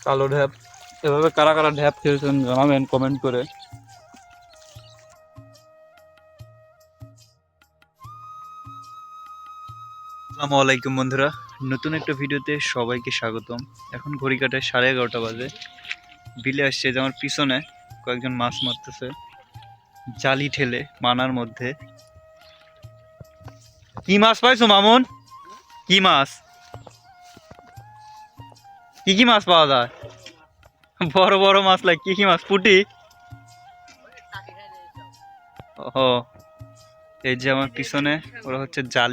কালো ঢ্যাপ। এভাবে কারা কারা ঢ্যাপ খেয়েছেন জানাবেন কমেন্ট করে। আসসালামু আলাইকুম বন্ধুরা, নতুন একটা ভিডিওতে সবাইকে স্বাগতম। এখন ঘড়ি কাটায় 11:30 বাজে। বিলে আসছে যে আমার পিছনে কয়েকজন মাছ মারতেছে জালি ঠেলে মানার মধ্যে। কি মাছ পাইছো মামুন? কি মাছ? কি কি মাছ পাওয়া যায়? বড় বড় মাছ লাগে। কি কি মাছ? পুঁটি? ও, এই যে আমার পিছনে ওরা হচ্ছে জাল